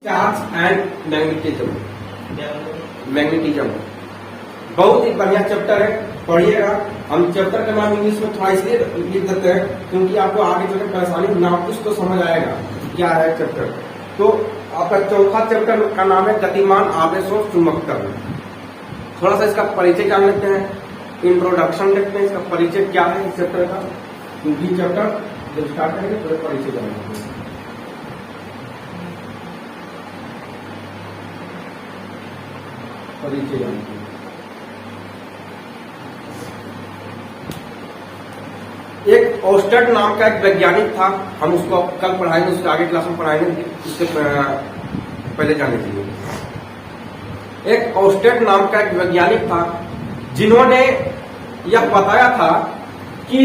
Charge and magnetism. Magnetism बहुत ही बढ़िया chapter है, पढ़िएगा। हम चैप्टर का नाम इंग्लिश में थोड़ा इसलिए लिख देते हैं क्योंकि आपको आगे चलकर परेशानी ना कुछ तो समझ आएगा क्या है चैप्टर। तो आपका चौथा चैप्टर का नाम है गतिमान आवेश और चुंबकत्व। थोड़ा सा इसका परिचय जान लेते हैं, इंट्रोडक्शन देखते हैं इसका परिचय क्या है इस चैप्टर का, क्योंकि चैप्टर जब स्टार्ट करेंगे थोड़ा परिचय जान लेते हैं। परिचय जानते हैं। एक ओस्टेड नाम का एक वैज्ञानिक था, हम उसको कल पढ़ाएंगे, उसके आगे क्लास में पढ़ाएंगे, उससे पहले जाने के लिए। एक ओस्टेड नाम का एक वैज्ञानिक था जिन्होंने यह बताया था कि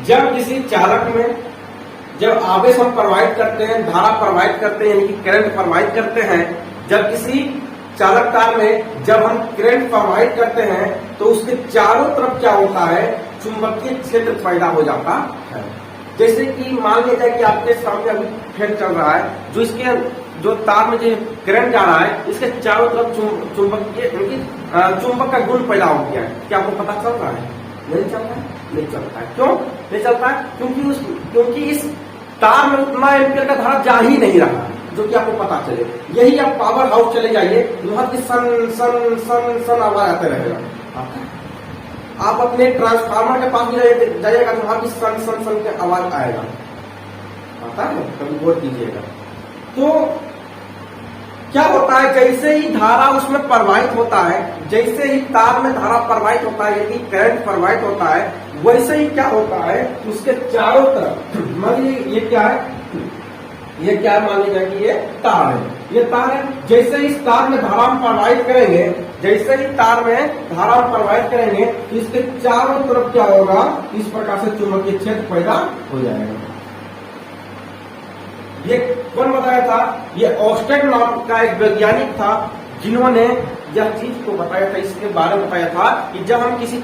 जब किसी चालक में जब आवेश हम प्रवाहित करते हैं, धारा प्रवाहित करते हैं, यानी कि करंट प्रवाहित करते हैं, जब किसी चालक तार में जब हम करंट प्रवाहित करते हैं तो उसके चारों तरफ क्या होता है, चुंबकीय क्षेत्र पैदा हो जाता है। जैसे कि मान लीजिए कि आपके सामने अभी फैन चल रहा है, जो इसके जो तार में जो करंट जा रहा है, इसके चारों तरफ चुंबकीय चुंबक का गुण पैदा हो गया है। क्या आपको पता चल रहा है? नहीं चलता है, नहीं चलता है। क्यों नहीं चलता है? क्योंकि इस तार में उतना एम्पियर का धारा जा ही नहीं रहा, जो कि आपको पता चले। यही आप पावर हाउस चले जाइए, वहां की सन सन सन सन आवाज आते रहेगा। आप अपने ट्रांसफार्मर के पास भी जाइएगा तो वहां की सन सन सन की आवाज आएगा, आता है, कभी गौर कीजिएगा। तो क्या होता है, जैसे ही धारा उसमें प्रवाहित होता है, जैसे ही तार में धारा प्रवाहित होता है, यानी करंट प्रवाहित होता है, वैसे ही क्या होता है, उसके चारों तरफ, मान लीजिए ये क्या है, ये क्या मान लीजिए कि ये तार है, ये तार है। जैसे इस तार में धारा हम प्रवाहित करेंगे, जैसे ही तार में धारा हम प्रवाहित करेंगे, इसके चारों तरफ क्या होगा, इस प्रकार से चुंबकीय क्षेत्र पैदा हो जाएगा। ये कौन बताया था? ये ओस्टेड नाम का एक वैज्ञानिक था जिन्होंने यह चीज को बताया था, इसके बारे में बताया था कि जब हम किसी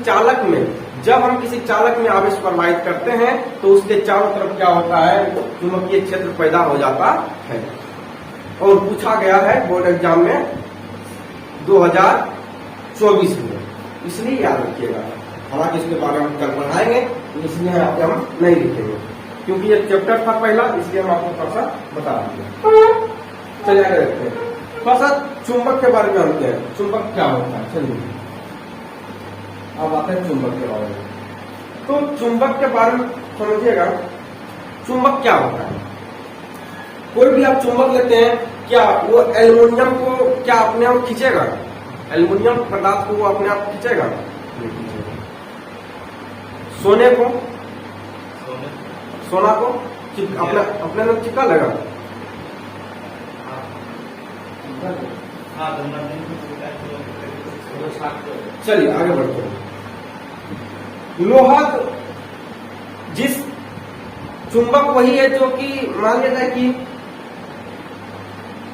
चालक में आवेश प्रवाहित करते हैं तो उसके चारों तरफ क्या होता है, चुंबकीय क्षेत्र पैदा हो जाता है। और पूछा गया है बोर्ड एग्जाम में 2024 में, इसलिए याद रखिएगा। हालांकि इसके बारे में हम कल पढ़ाएंगे, इसलिए यहाँ पे हम नहीं लिखेंगे क्योंकि ये चैप्टर था पहला, इसलिए हम आपको थोड़ा सा बता देंगे। चलिए आगे देखते हैं, थोड़ा सा चुंबक के बारे में जानते हैं। चुंबक क्या होता है, चलिए अब आते हैं चुंबक के बारे में। तो चुंबक के बारे में समझिएगा, चुंबक क्या होता है। कोई भी आप चुंबक लेते हैं, क्या वो एल्युमिनियम को क्या अपने आप खींचेगा? एल्युमिनियम पदार्थ को वो अपने आप खींचेगा? सोने को अपने में चिपका लेगा? चलिए आगे बढ़ते हैं। लोहा, जिस चुंबक वही है जो कि मान लेते हैं कि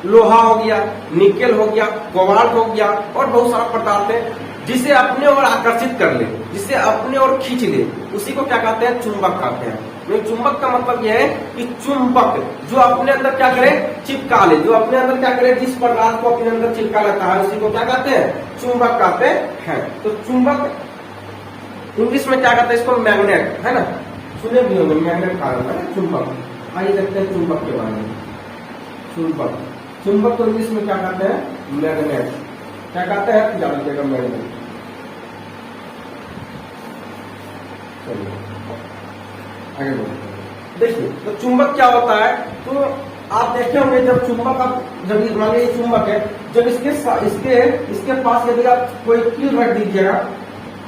लोहा हो गया, निकेल हो गया, कोबाल्ट हो गया और बहुत सारा पदार्थ है जिसे अपने ओर आकर्षित कर ले, जिसे अपने ओर खींच ले, उसी को क्या कहते हैं, चुंबक कहते हैं। चुंबक का मतलब यह है कि चुंबक जो अपने अंदर क्या करे, चिपका ले, जो अपने अंदर क्या करे, जिस पदार्थ को अपने अंदर चिपका लेता है उसी को क्या कहते हैं, चुंबक कहते हैं। तो चुंबक इंग्लिश में क्या कहते हैं, इसको मैग्नेट, है ना, सुने भी होंगे, मैग्नेट कहा जाता है चुंबक। आइए देखते हैं चुंबक के बारे में। चुंबक को इंग्लिश में क्या कहते हैं, मैग्नेट। क्या कहते हैं, जान लीजिएगा, मैग्नेट। आगे देखिए, तो चुंबक क्या होता है, तो आप देखे होंगे जब चुंबक, जब मान लीजिए चुंबक है, जब इसके पास यदि आप कोई कील रख दीजिएगा,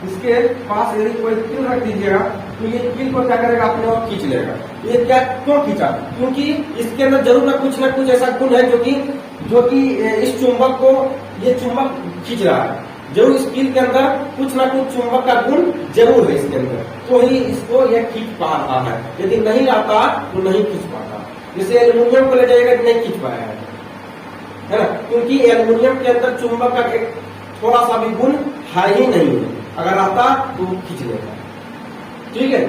इसके पास यदि कोई कील रख दीजिएगा तो ये कील को क्या करेगा, अपने आप खींच लेगा। ये क्या क्यों खींचा? क्योंकि इसके अंदर जरूर ना कुछ ऐसा गुण है जो कि इस चुंबक को, ये चुंबक खींच रहा है। जरूर इस कील के अंदर कुछ ना कुछ चुंबक का गुण जरूर है इसके अंदर, तो ही इसको यह खींच पा रहा है। यदि नहीं आता तो नहीं खींच पाता। जैसे एल्युमिनियम को ले जाएगा तो नहीं खींच पाया है ना, क्योंकि एल्युमिनियम के अंदर चुंबक का एक थोड़ा सा भी गुण है ही नहीं है। अगर आता तो खींच लेगा। ठीक है,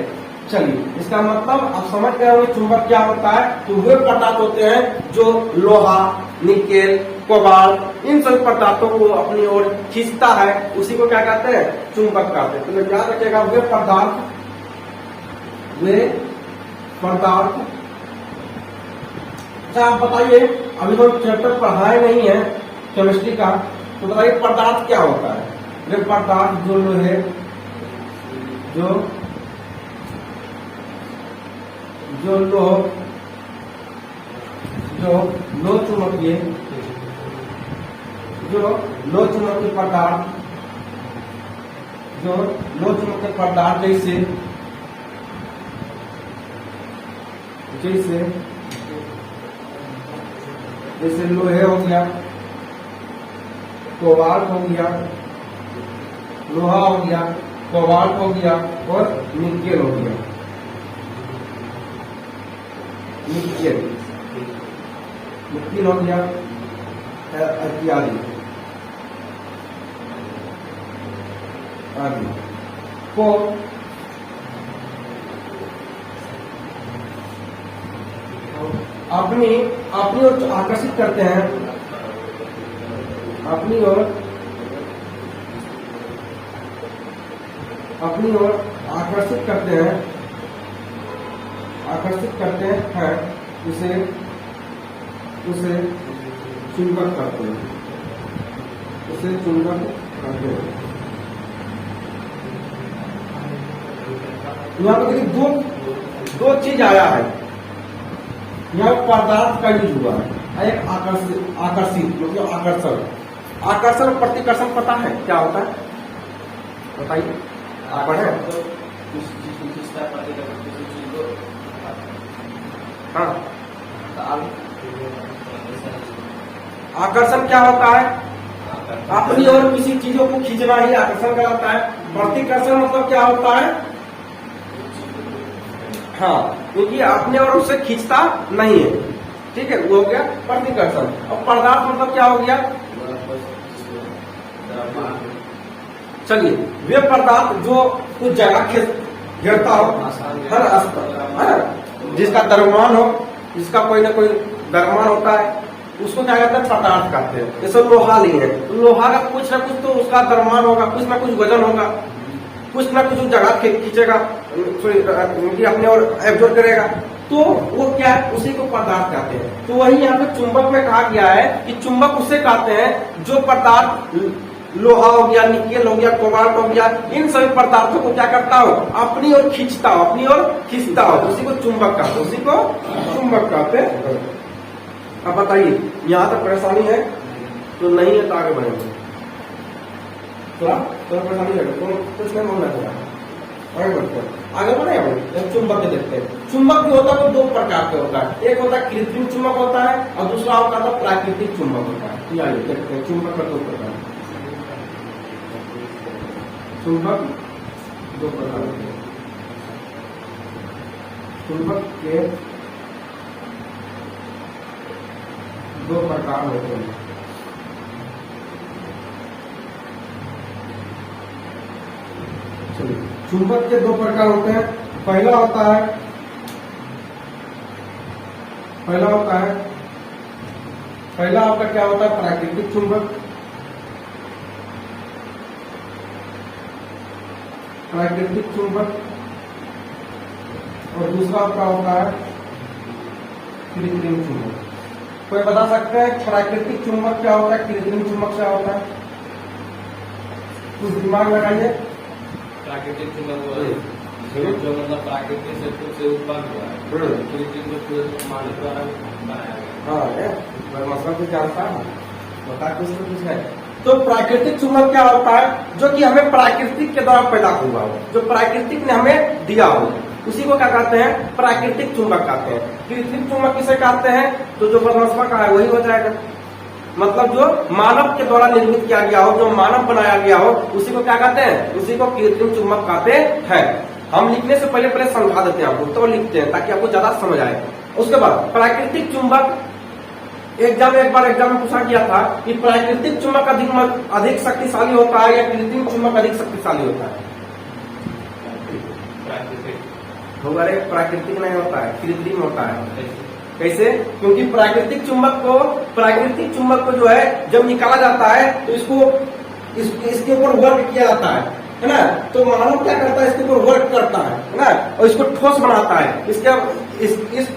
चलिए, इसका मतलब आप समझ गए होंगे चुंबक क्या होता है। तो वे पदार्थ होते हैं जो लोहा, निकेल, कोबाल्ट, इन सभी पदार्थों को अपनी ओर खींचता है, उसी को क्या कहते हैं? चुंबक कहते हैं। तो याद रखिएगा, वे पदार्थ। अच्छा आप बताइए, अभी तो चैप्टर पढ़ाए नहीं है केमिस्ट्री का, तो बताइए पदार्थ क्या होता है? वे पदार्थ जो लोहे, जो लो चुंबकीय पदार्थ, जैसे लोहे हो गया, कोबाल्ट हो गया, लोहा हो गया, कोबाल्ट हो गया और निकेल हो गया। निकेल हो गया इत्यादि को अपनी ओर आकर्षित करते हैं, अपनी ओर आकर्षित करते हैं, उसे चुंबक करते हैं, यहाँ पर देखिए दो चीज आया है। यहाँ पदार्थ का यूज हुआ है, एक आकर्षित मतलब आकर्षण और प्रतिकर्षण पता है क्या होता है? बताइए पढ़े? हाँ, आकर्षण क्या होता है? अपनी ओर किसी चीजों को खींचना ही आकर्षण कहलाता है। प्रतिकर्षण मतलब क्या होता है? हाँ, क्योंकि अपने और उसे खींचता नहीं है, ठीक है, वो हो गया प्रतिकर्षण। और पदार्थ मतलब क्या हो गया? चलिए, वे पदार्थ जो कुछ जगह घेरता हो, जिसका द्रव्यमान हो, जिसका कोई ना कोई द्रव्यमान होता है, उसको क्या कहते हैं? पदार्थ कहते हैं। जैसे लोहा लिए है, तो लोहा का कुछ ना कुछ तो उसका द्रव्यमान होगा, कुछ ना कुछ वजन होगा, कुछ ना कुछ जगह खींचेगा, अपने और एब्जॉर्ब करेगा, तो वो क्या है? उसी को पदार्थ कहते हैं। तो वही यहाँ पे चुंबक में कहा गया है कि चुंबक उसे कहते हैं जो पदार्थ लोहा हो गया, निकेल हो गया, कोबाल्ट हो गया, इन सभी पदार्थों को क्या करता हो? अपनी ओर खींचता हो, उसी को चुंबक कहते हैं। अब बताइए, यहाँ तक परेशानी है? तो नहीं है तो आगे बढ़ेंगे। थोड़ा परेशानी लगे तो कुछ नहीं बोलना चाहिए, आगे बढ़े। चुंबक के देखते हैं। चुंबक जो होता है वो दो प्रकार के होता है, एक होता है कृत्रिम चुंबक होता है और दूसरा होता है प्राकृतिक चुंबक होता है। आइए देखते हैं चुंबक का दो प्रकार। चुंबक दो प्रकार होते हैं। चुंबक के दो प्रकार होते हैं। चुंबक के दो प्रकार होते हैं। पहला होता है पहला आपका क्या होता है? प्राकृतिक चुंबक। और दूसरा आपका होता है कृत्रिम चुंबक। कोई बता सकते हैं प्राकृतिक चुंबक क्या होता है, कृत्रिम चुंबक क्या होता है? कुछ दिमाग लगाइए। प्राकृतिक चुंबक जो मतलब प्राकृतिक से खुद से उत्पन्न हुआ है, कृत्रिम मानव द्वारा बनाया गया। हाँ, मसला कुछ जानता है, बता कुछ है। तो प्राकृतिक चुंबक क्या होता है? जो कि हमें प्राकृतिक के द्वारा पैदा हुआ हो, जो प्राकृतिक ने हमें दिया हो, उसी को क्या कहते हैं? प्राकृतिक चुंबक कहते हैं। कृत्रिम चुंबक किसे कहते हैं? तो जो परमात्मा का है वही हो जाएगा, मतलब जो मानव के द्वारा निर्मित किया गया हो, जो मानव बनाया गया हो, उसी को क्या कहते हैं? उसी को कृत्रिम चुंबक कहते हैं। हम लिखने से पहले समझा देते हैं आपको, तो लिखते हैं ताकि आपको ज्यादा समझ आए। उसके बाद प्राकृतिक चुंबक, एक बार एग्जाम में पूछा गया था कि प्राकृतिक चुंबक अधिक शक्तिशाली होता है या कृत्रिम चुंबक अधिक शक्तिशाली होता है? प्राकृतिक नहीं होता है, कृत्रिम होता है। कैसे? क्योंकि प्राकृतिक चुंबक को जो है जब निकाला जाता है तो इसके ऊपर वर्क किया जाता है ना? तो मानव क्या करता है? इसके ऊपर वर्क करता है ना, और इसको ठोस बनाता है। इस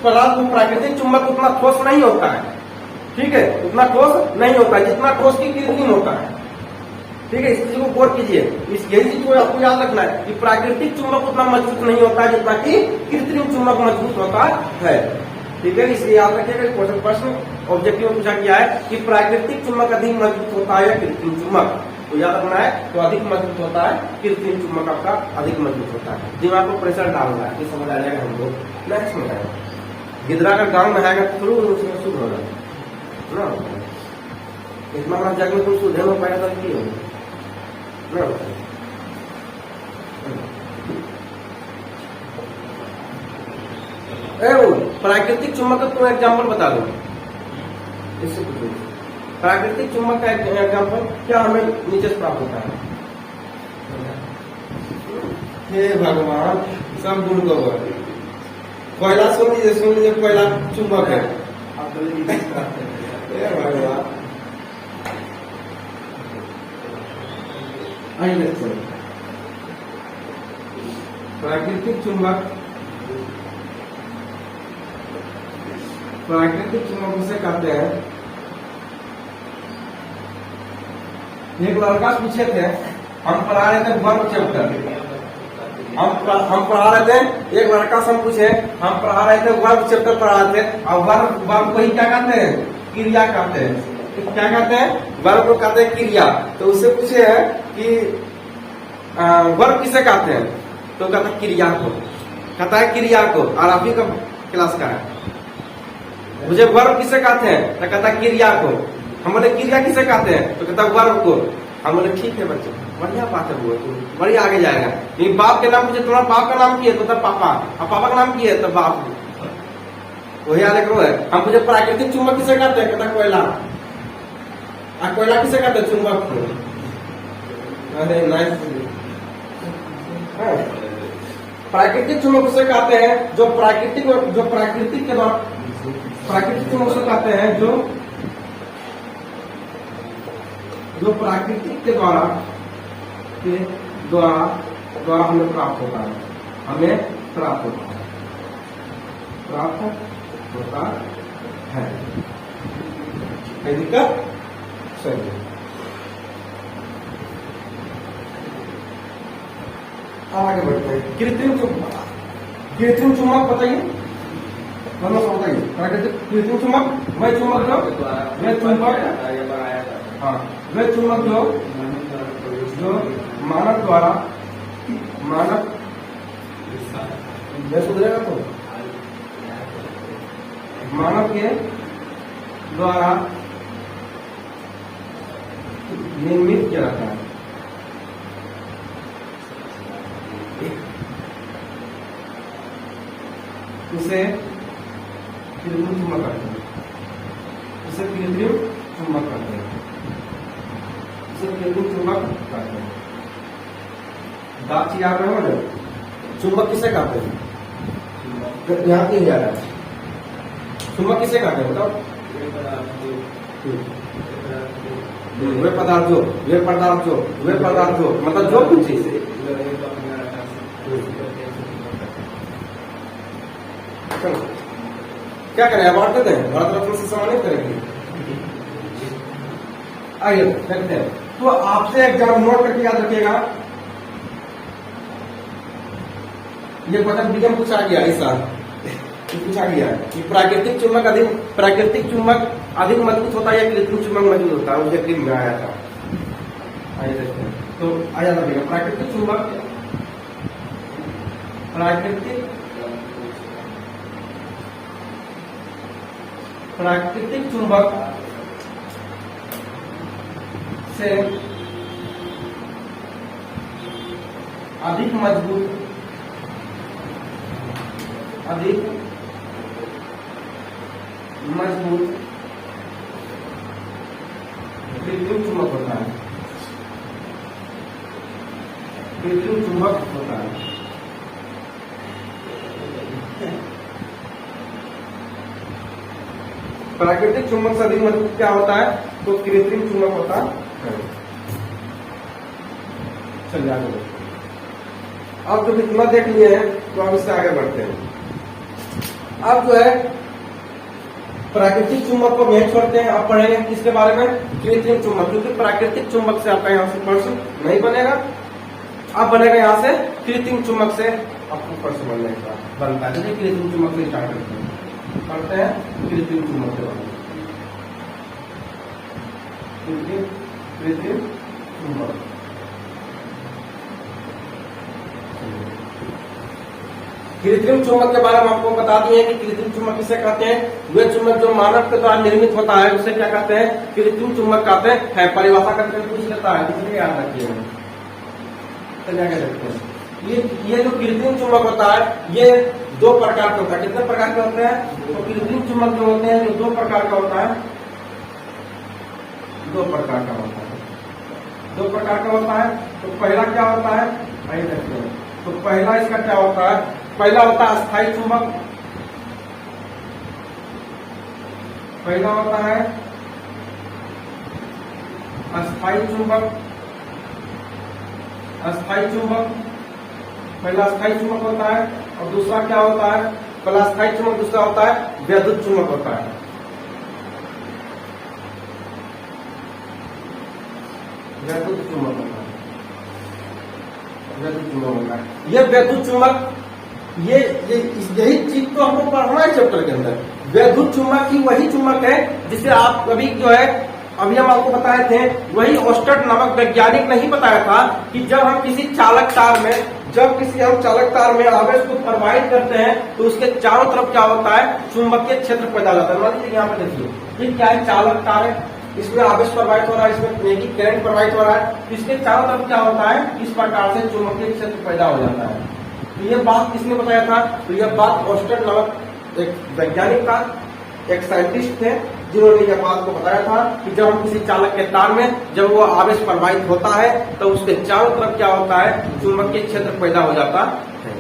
पदार्थ में प्राकृतिक चुंबक उतना ठोस नहीं होता है, ठीक है, उतना ठोस नहीं होता है जितना ठोस की कृत्रिम होता है, ठीक है। इस चीज को गौर कीजिए, यही चीज को आपको याद रखना है कि प्राकृतिक चुंबक उतना मजबूत नहीं होता है जितना कि कृत्रिम चुंबक मजबूत होता है, ठीक है। इसलिए याद रखिएगा, क्वेश्चन प्रश्न ऑब्जेक्टिव में पूछा गया है कि प्राकृतिक चुंबक अधिक मजबूत होता है या कृत्रिम चुंबक, तो याद रखना है तो अधिक मजबूत होता है, कृत्रिम चुंबक आपका अधिक मजबूत होता है। दिमाग को प्रेशर डालना है, ये समझ आ जाएगा हमको। नेक्स्ट में है गिदरा अगर गाँव में आएगा तो उसमें शुद्ध होगा ना, इतना बड़ा जग में तुम शुद्ध हो पाएगा तो की होगा ना। प्राकृतिक चुंबक का तुम एग्जाम्पल बता दो, इससे पूछो प्राकृतिक चुंबक का एग्जाम्पल क्या हमें नीचे से प्राप्त होता है? हे भगवान, सब गुण को कोयला सुन लीजिए कोयला चुंबक है। हे भगवान, प्राकृतिक चुंबक से कहते हैं, एक लड़का पूछे थे, हम पढ़ा रहे थे वर्ग चैप्टर, हम पढ़ा रहे थे, एक लड़का से हम पूछे, हम पढ़ा रहे थे वर्ग चैप्टर पढ़ा रहे थे, और वर्ग को ही क्या कहते हैं? क्रिया कहते हैं। क्या कहते हैं? वर्ग को कहते हैं क्रिया। तो उससे पूछे है कि वर्ग किसे कहते हैं? तो कहता है क्रिया को, कहता है क्रिया को, और आप ही का क्लास का है। मुझे वर्ग किसे कहते हैं? तो कहता है क्रिया को। हम बोले क्रिया किसे कहते हैं? तो कहता है वर्ग को। हम बोले ठीक है बच्चे, बढ़िया बात है, वो बढ़िया आगे जाएगा। लेकिन बाप के नाम पूछे, तुम्हारा बाप का नाम की है? तो पापा, और पापा का नाम की है? तो बाप। वही आगे करो है। हम पूछे प्राकृतिक चुंबक किसे कहते हैं? कहता है कोयला। और कोयला किसे कहते हैं? चुंबक को। अरे नाइस। प्राकृतिक चुंबक उसे कहते हैं जो प्राकृतिक के द्वारा, प्राकृतिक चुंबक उसे कहते हैं जो प्राकृतिक के द्वारा हमें प्राप्त होता है, है दिक्कत? सही। आगे बढ़ते हैं। कृत्रिम चुंबक बताइए, बताइए प्राकृतिक कृत्रिम चुंबक, वह चुंबक जो मानव द्वारा सुधरेगा तो मानव के द्वारा निर्मित किया जाता है। उसे कृत्रिम चुंबक कहते हैं। दांत चिरा रहे हो ना, चुंबक किसे कहते हैं? यहाँ नहीं जा रहा है। चुंबक किसे कहते हैं बताओ? वे पदार्थ जो मतलब जो कुछ चीज क्या करें, अवार्ड देते हैं, भारत रत्न से सम्मानित करेंगे। आइए देखते हैं। तो आपसे एग्जाम नोट करके याद रखिएगा, ये क्वेश्चन बीएम पूछा गया इस साल, पूछा गया कि प्राकृतिक चुंबक अधिक मजबूत होता है या कृत्रिम चुंबक मजबूत होता है? मुझे में आया था। आइए देखते हैं। तो आया लगेगा प्राकृतिक चुंबक से अधिक मजबूत कृत्रिम चुंबक होता है। प्राकृतिक चुंबक से अधिक मजबूत क्या होता है? तो कृत्रिम चुंबक होता है। चलिए आगे बढ़ते हैं। अब जब इतना देख लिए हैं तो अब इससे आगे बढ़ते हैं। अब जो है प्राकृतिक चुंबक को यहीं छोड़ते हैं। अब पढ़ेंगे किसके बारे में? कृत्रिम चुंबक, क्योंकि प्राकृतिक चुंबक से आपका यहाँ से प्रश्न नहीं बनेगा। अब बनेगा यहाँ से कृत्रिम चुंबक से आपको प्रश्न बनता है। चलिए कृत्रिम चुंबक से स्टार्ट करते हैं। पढ़ते हैं कृत्रिम चुंबक के बारे में। कृत्रिम चुंबक कृत्रिम चुंबक के बारे में आपको बता दिए कि कृत्रिम चुंबक किसे कहते हैं? वे चुंबक जो मानव के द्वारा निर्मित होता है उसे क्या कहते हैं? कृत्रिम चुंबक कहते हैं। परिभाषा करके पूछ लेता है, इसलिए याद रखिए। चलिए आगे देखते हैं। ये जो कृत्रिम चुंबक होता है ये दो प्रकार का होता है। कितने प्रकार के होते हैं? तो कृत्रिम चुंबक जो होते हैं जो दो प्रकार का होता है। दो प्रकार का होता है। दो प्रकार का होता है। तो पहला क्या होता है? आइए देखते हैं। तो पहला इसका क्या होता है? पहला होता है अस्थायी चुंबक। पहला होता है अस्थायी चुंबक। अस्थायी चुंबक पहला अस्थायी चुंबक होता है। और दूसरा क्या होता है? पहला अस्थायी चुंबक, दूसरा होता है वैद्युत चुंबक होता है। वैद्युत चुंबक होता है। वैद्युत चुंबक होता है। ये वैद्युत चुंबक यही चीज तो हमको पढ़ना है चैप्टर के अंदर। वैद्युत चुंबक ही वही चुंबक है जिसे आप अभी जो है अभी हम आपको बताए थे। वही ओस्टर्ड नामक वैज्ञानिक नहीं बताया था कि जब हम किसी चालक तार में आवेश को प्रवाहित करते हैं तो उसके चारों तरफ क्या होता है? चुंबकीय क्षेत्र पैदा होता है। मान लीजिए यहाँ पे देखिए ये क्या है? चालक तार है, इसमें आवेश प्रवाहित हो रहा है, इसमें मैग्नेटिक करंट प्रवाहित हो रहा है। तो इसके चारों तरफ क्या होता है? इस प्रकार से चुंबकीय क्षेत्र पैदा हो जाता है। तो ये बात किसने बताया था? तो यह बात ओस्टर्ड नामक एक वैज्ञानिक था, एक साइंटिस्ट थे जिन्होंने यह बात को बताया था कि जब हम किसी चालक के तार में जब वो आवेश प्रवाहित होता है तो उसके चारों तरफ क्या होता है? चुंबकीय क्षेत्र पैदा हो जाता है।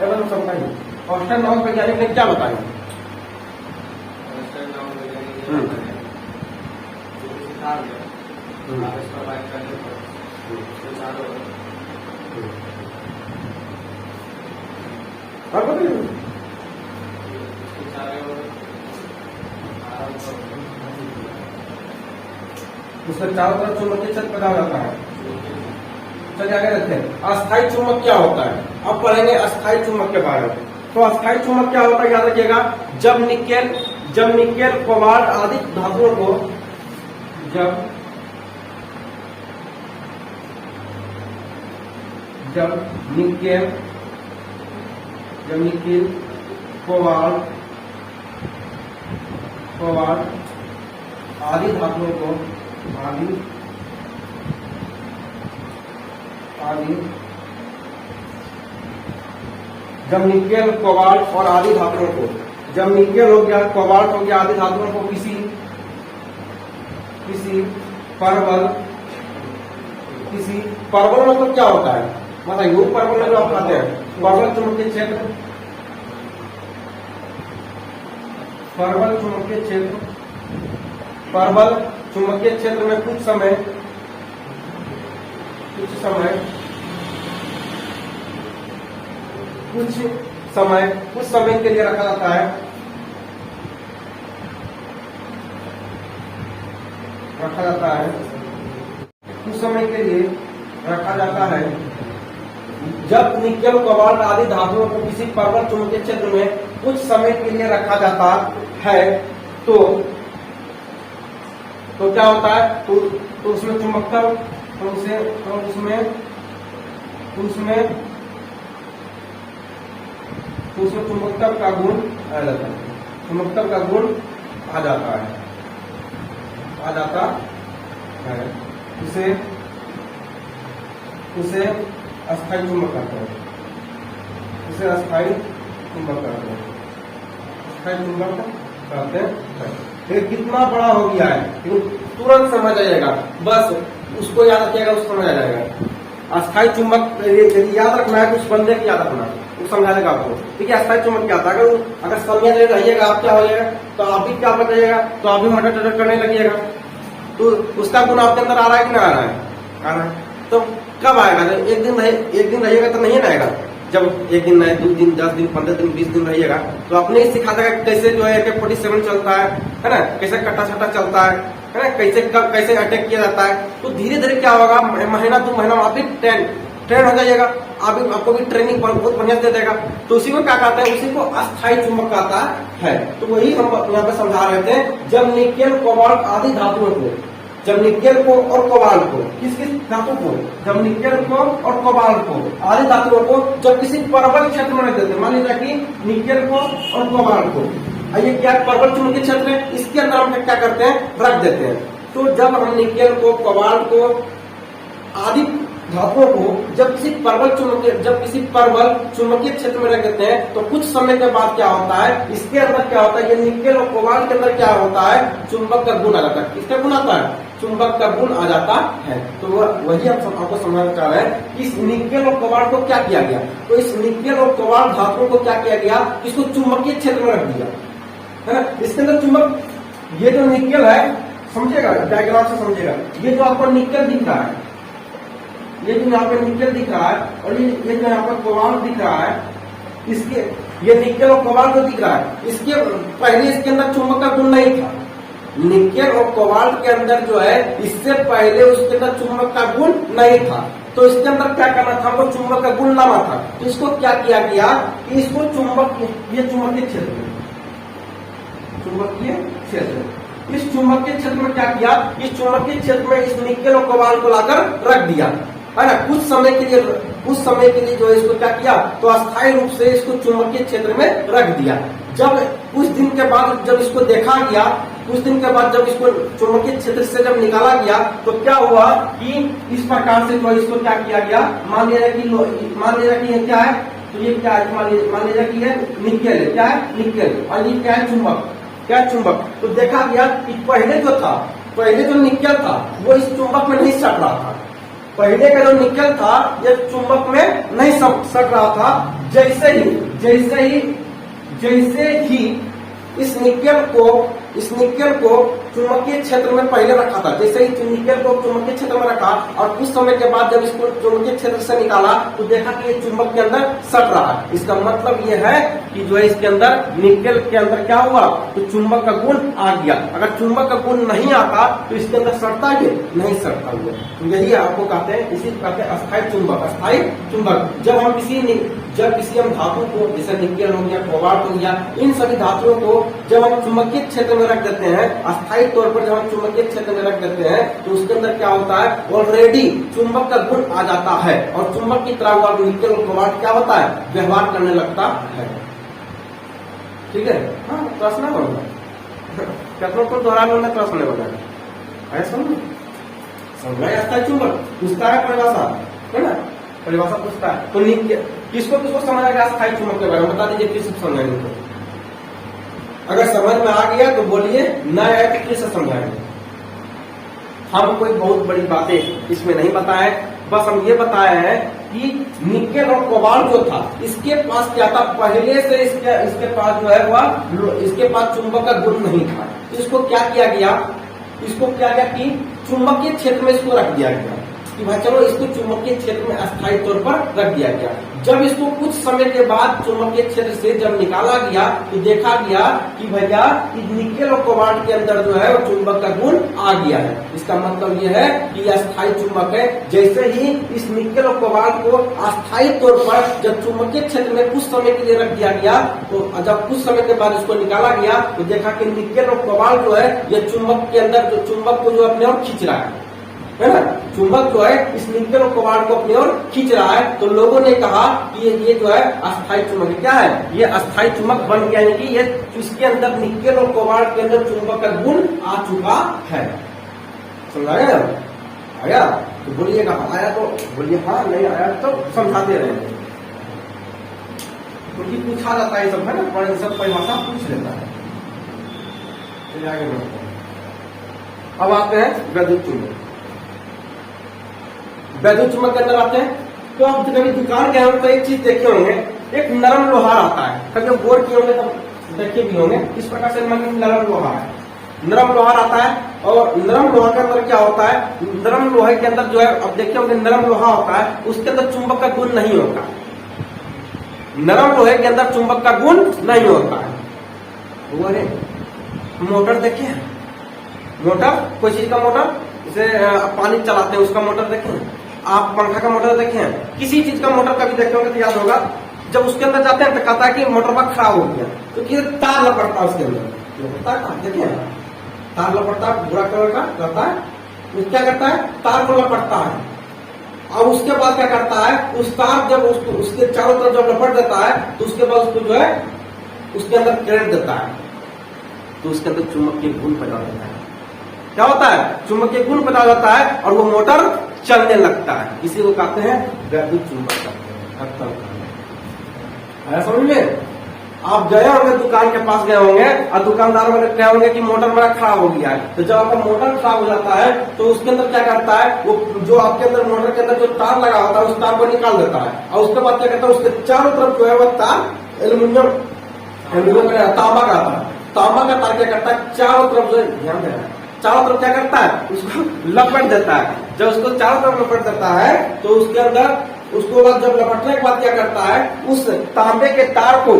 एवं समझाइए ओस्टर्ड नामक वैज्ञानिक ने क्या बताया? आवेश प्रवाहित करने पर उसका चारों तरफ चुंबकीय क्षेत्र पैदा हो जाता है। चलिए आगे देखते हैं अस्थायी चुंबक क्या होता है। अब पढ़ेंगे अस्थायी चुंबक के बारे में। तो अस्थायी चुंबक क्या होता है याद रखिएगा। जब निकेल कोबाल्ट आदि धातुओं को जब निकेल कोबाल्ट आदि धातुओं को जब निकेल कोबाल्ट और आदि धातुओं को जब निकेल हो गया, कोबाल्ट हो गया, आदि धातुओं को किसी परवल मतलब क्या होता है? मतलब परवल में जो आप खाते हैं परवल चुंबकीय क्षेत्र, परवल चुंबकीय क्षेत्र में कुछ समय के लिए रखा जाता है। कुछ समय के लिए रखा जाता है। जब निकेल कोबाल्ट आदि धातुओं को किसी परवल चुंबकीय क्षेत्र में कुछ समय के लिए रखा जाता है तो क्या होता है? तो उसमें चुंबकत्व उसमें चुंबकत्व का गुण आ जाता है। चुंबकत्व का गुण आ जाता है। इसे अस्थायी चुंबक कहते हैं। अस्थायी चुंबक कहते हैं। ये कितना बड़ा हो गया है तुरंत समझ आ जाएगा। बस उसको याद रखिएगा, उसको समझ आ जाएगा। अस्थायी चुंबक यदि याद रखना है, कुछ बंदे की याद रखना, वो समझा देगा आपको। ठीक है, अस्थायी चुंबक क्या होता है? अगर समय रहिएगा आप क्या हो जाएगा, तो आप भी क्या बताइएगा, तो आप भी मटर टटर करने लगिएगा, तो उसका गुण आपके अंदर आ रहा है कि नहीं आ रहा है? आ रहा है। तो कब आएगा? तो एक दिन रहिएगा तो नहीं आएगा। जब एक दिन रहे, 2 दिन, 10 दिन, 15 दिन, 20 दिन रहिएगा, तो अपने ही सिखा देगा कैसे जो है AK-47 चलता है ना, कैसे कट्टा छट्टा चलता है ना, कैसे अटैक किया जाता है। तो धीरे धीरे क्या होगा, महीना 2 महीना आप भी ट्रेन हो जाइएगा, आपको भी ट्रेनिंग बहुत बढ़िया दे देगा। तो उसी को क्या कहते हैं? उसी को अस्थायी चुंबक कहता है। तो वही हम यहाँ पे समझा रहे थे, जब निकेल कोबाल्ट आदि धातुओं को, जब निकेल को और कोबाल्ट को, किस किस धातु को, जब निकेल को और कोबाल्ट को, आदि धातुओं को जब किसी परवल क्षेत्र में रख देते हैं, मान लीजिए कि निकेल को और कोबाल्ट को, ये क्या परवल चुंबकीय क्षेत्र है, इसके अंदर हम क्या करते हैं? रख देते हैं। तो जब हम निकेल को, कोबाल्ट को, आदि धातुओं को जब किसी परवल चुंबकीय क्षेत्र में रख देते हैं, तो कुछ समय के बाद क्या होता है, इसके अंदर क्या होता है, ये निकेल और कोबाल्ट के अंदर क्या होता है, चुंबक का गुण आ जाता है। किसका गुण आता है? चुंबक का गुण आ जाता है। तो वही हम आपको समझना चाह रहे हैं कि इस निकेल और कोबाल्ट को क्या किया गया। तो इस निकेल और कोबाल्ट धातुओं को क्या किया गया, इसको चुंबकीय क्षेत्र में रख दिया, है ना। इसके अंदर चुंबक, ये जो निकेल है, समझिएगा, डायग्राम से समझिएगा, ये जो आपको निकेल दिख रहा है, ये जो यहाँ पे निकेल दिख रहा है, और ये जो यहाँ पे कोबाल्ट दिख रहा है, इसके, ये निकेल और कोबाल्ट जो दिख रहा है, इसके पहले इसके अंदर चुंबक का गुण नहीं था। निकेल और कोबाल्ट के अंदर जो है, इससे पहले उसके अंदर चुंबक का गुण नहीं था। तो इसके अंदर क्या करना था, हमको चुंबक का गुण लाना था। तो इसको क्या किया गया कि इसको ये चुंबकीय क्षेत्र, चुंबकीय क्षेत्र, इस चुंबकीय क्षेत्र में क्या किया, इस चुंबकीय क्षेत्र में इस निकेल और कोबाल्ट को लाकर रख दिया, है ना। कुछ समय के लिए जो है इसको क्या किया, तो अस्थायी रूप से इसको चुंबकीय क्षेत्र में रख दिया। जब कुछ दिन के बाद जब इसको देखा गया, कुछ दिन के बाद जब इसको चुंबकीय क्षेत्र से जब निकाला गया, तो क्या हुआ कि इस प्रकार से जो इसको क्या किया गया, मान लिया कि ये क्या है, तो ये क्या है, मान लिया कि ये निकेल है, क्या है, निकेल, और ये क्या है, चुंबक, क्या है, चुंबक। तो देखा गया कि पहले जो निकेल था वो इस चुंबक में नहीं सट रहा था। पहले का जो निकेल था ये चुंबक में नहीं सट रहा था। जैसे ही इस निकेल को चुंबकीय क्षेत्र में पहले रखा था, जैसे ही निकेल को चुंबकीय क्षेत्र में रखा, और कुछ समय के बाद जब इसको चुंबकीय क्षेत्र से निकाला, तो देखा कि ये चुंबक के अंदर सट रहा है। इसका मतलब ये है कि जो है इसके अंदर, निकेल के अंदर क्या हुआ, तो चुंबक का गुण आ गया। अगर चुंबक का गुण नहीं आता तो इसके अंदर सटता है, नहीं सटता हुआ। तो यही आपको कहते हैं, इसी कहते हैं अस्थायी चुंबक। अस्थायी चुंबक जब किसी हम धातु को, जैसे निकेल हो गया, कोबाल्ट हो गया, इन सभी धातुओं को जब हम चुंबकीय क्षेत्र में रख देते हैं, अस्थायी तौर पर जब हम चुंबकीय क्षेत्र में रख देते हैं, तो उसके अंदर क्या होता है, ऑलरेडी चुंबक का गुण आ जाता है, और चुंबक की तरह हुआ निकेल और कोबाल्ट क्या होता है, व्यवहार करने लगता है। ठीक है, हाँ, प्रश्न बनना कतरों को दोहरा लो, प्रश्न बना ऐसा समझा। अस्थायी चुंबक पूछता है, परिभाषा है ना, परिभाषा पूछता है। तो किसको समझ आ गया अस्थायी चुंबक के बारे में, बता दीजिए किसको समझाएंगे। तो अगर समझ में आ गया तो बोलिए, न आया तो किससे समझाएंगे। हम कोई बहुत बड़ी बातें इसमें नहीं बताए, बस हम ये बताए हैं कि निकेल और कोबाल्ट जो था, इसके पास क्या था, पहले से इसके पास जो है वह, इसके पास चुंबक का गुण नहीं था। इसको क्या किया गया, कि चुंबकीय क्षेत्र में इसको रख दिया गया, कि भाई चलो इसको चुंबकीय क्षेत्र में अस्थायी तौर पर रख दिया गया। जब इसको कुछ समय के बाद चुंबकीय क्षेत्र से जब निकाला गया, तो देखा गया कि भैया निकेल और कोबाल्ट के अंदर जो है वो चुंबक का गुण आ गया है। इसका मतलब ये है कि यह अस्थायी चुंबक है। जैसे ही इस निकेल और कोबाल्ट को अस्थायी तौर पर जब चुंबकीय क्षेत्र में कुछ समय के लिए रख दिया गया, तो जब कुछ समय के बाद इसको निकाला गया, तो देखा कि निकेल और कोबाल्ट जो है यह चुंबक के अंदर जो चुंबक को जो अपने और खींच रहा है ना, चुंबक जो है इस निकेल और कोबाल्ट को अपनी ओर खींच रहा है। तो लोगों ने कहा कि ये जो है अस्थायी चुंबक है। क्या है, ये अस्थायी चुंबक बन गया, यानी कि ये इसके अंदर निकेल और कोबाल्ट के अंदर चुंबक का गुण आ चुका है। समझाया आया? तो बोलिएगा आया, तो बोलिए हाँ, नहीं आया तो समझाते रहे, क्योंकि पूछा जाता है सब, है ना, बड़े सब परिभाषा पूछ लेता है। अब आते हैं वैद्युत चुंबक। वैद्युत चुंबक के अंदर आते हैं। तो आप कभी दुकान गए होंगे तो एक चीज देखे होंगे, एक नरम लोहा आता है, कभी आप गौर किए होंगे तो देखे भी होंगे। इस प्रकार से नरम लोहा है, नरम लोहा आता है। और नरम लोहा के अंदर क्या होता है, नरम लोहे के अंदर जो है अब देखिए होंगे नरम लोहा होता है, उसके अंदर चुंबक का गुण नहीं होता। नरम लोहे के अंदर चुंबक का गुण नहीं होता है। वो अरे मोटर देखे, मोटर कोई चीज का मोटर, जैसे पानी चलाते हैं उसका मोटर देखे, आप पंखा का मोटर देखे, किसी चीज का मोटर कभी देखे होंगे तो याद होगा, जब उसके अंदर जाते हैं तो कहता है कि मोटर बाग खराब हो गया, तो किसी तार लपटता है उसके अंदर, देखिए तार लपटता है, भूरा कलर का रहता है, वो क्या करता है तार को लपटता है। और उसके बाद क्या करता है, उस तार जब उसके चारों तरफ जब लपट देता है तो उसके बाद उसको जो है उसके अंदर करंट देता है, तो उसके अंदर चुंबकीय गुण पैदा होता है। क्या होता है, चुंबकीय गुण पैदा होता है और वो मोटर चलने लगता है। इसी को कहते हैं वैद्युत चुंबक कहते हैं। समझ में, आप गए होंगे दुकान के पास गए होंगे और दुकानदार वाले कहे होंगे कि मोटर मेरा खराब हो गया है। तो जब आपका मोटर खराब हो जाता है तो उसके अंदर क्या करता है, वो जो आपके अंदर मोटर के अंदर जो तार लगा होता है उस तार को निकाल देता है और उसके बाद क्या करता है, उसके चारों तरफ जो है वो तार एल्यूमिनियम का तांबा का आता है, तांबा का तार क्या करता है चारों तरफ जो ध्यान देना है, चारों तरफ क्या करता है उसको लपेट देता है। जब उसको चारों तरफ लपेट देता है तो उसके अंदर उसको बाद जब लपटने के बाद क्या करता है, उस तांबे के तार को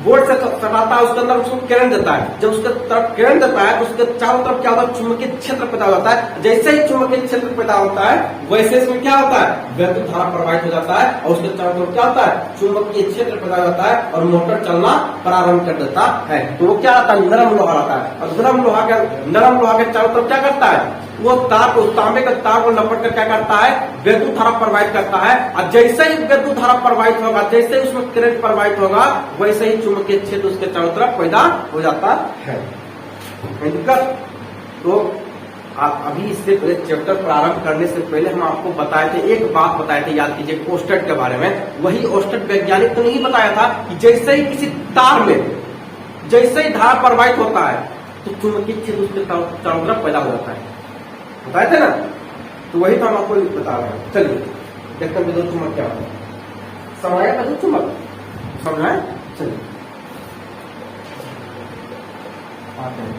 बोर्ड से सटाता है, उसके अंदर उसको करंट देता है। जब उसके तरफ करंट देता है तो उसके चारों तरफ क्या होता है, चुंबकीय क्षेत्र पैदा होता है। जैसे ही चुंबकीय क्षेत्र पैदा होता है वैसे इसमें क्या होता है, वैद्युत धारा प्रवाहित हो जाता है और उसके चारों तरफ क्या होता है, चुंबकीय क्षेत्र पैदा होता है और मोटर चलना प्रारंभ कर देता है। तो वो क्या आता है, नरम लोहा आता है। और नरम लोहा के चारों तरफ क्या करता है, वो तार को तांबे के तार को लपट कर क्या करता है, वैद्युत धारा प्रवाहित करता है। और जैसे ही वैद्युत धारा प्रवाहित होगा, जैसे ही उसमें करंट प्रवाहित होगा, वैसे ही चुंबकीय क्षेत्र उसके चारों तरफ पैदा हो जाता है। दिक्कत तो आप अभी इससे पहले चैप्टर प्रारंभ करने से पहले हम आपको बताए थे, एक बात बताए थे, याद कीजिए ओस्टेट के बारे में। वही ओस्टेट वैज्ञानिक तो नहीं बताया था कि जैसे ही किसी तार में जैसे ही धारा प्रवाहित होता है तो चुंबकीय क्षेत्र उसके चारों तरफ पैदा हो जाता है, बताए थे ना। तो वही तो हम आपको बता रहे हैं। चलिए देखते हैं विद्युत चुंबक क्या होता है। समझाया विद्युत चुंबक, समझाए। चलिए आते हैं।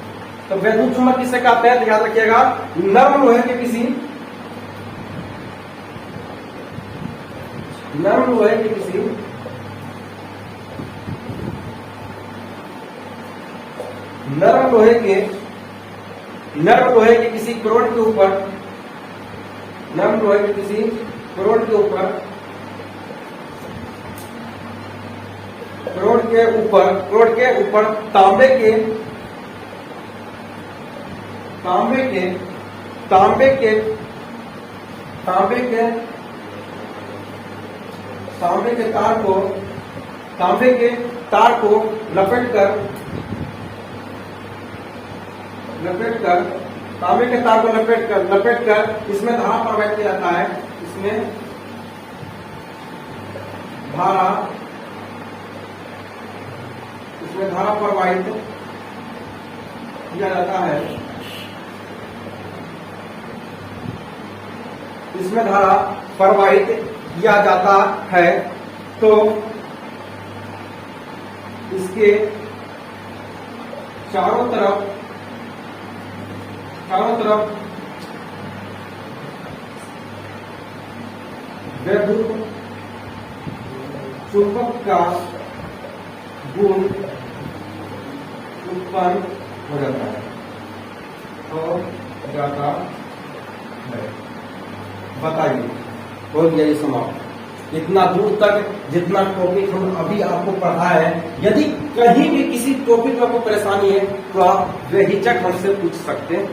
तो वैद्युत चुंबक किसे कहते हैं, तो याद रखिएगा, नरम लोहे के किसी नरम लोहे के किसी नरम लोहे के किसी करोड़ के ऊपर, नरम लोहे के किसी करोड़ के ऊपर तांबे के तार को लपेट कर तांबे के तार को लपेट कर इसमें धारा प्रवाहित किया जाता है। इसमें धारा प्रवाहित किया जाता है। इसमें धारा प्रवाहित किया जाता है तो इसके चारों तरफ वैद्युत चुंबक का गुण उत्पन्न हो जाता है, बताइए हो गया ये समाप्त। इतना दूर तक जितना टॉपिक हम अभी आपको पढ़ा है, यदि कहीं भी किसी टॉपिक में आपको परेशानी है तो आप बेहिचक हमसे पूछ सकते हैं।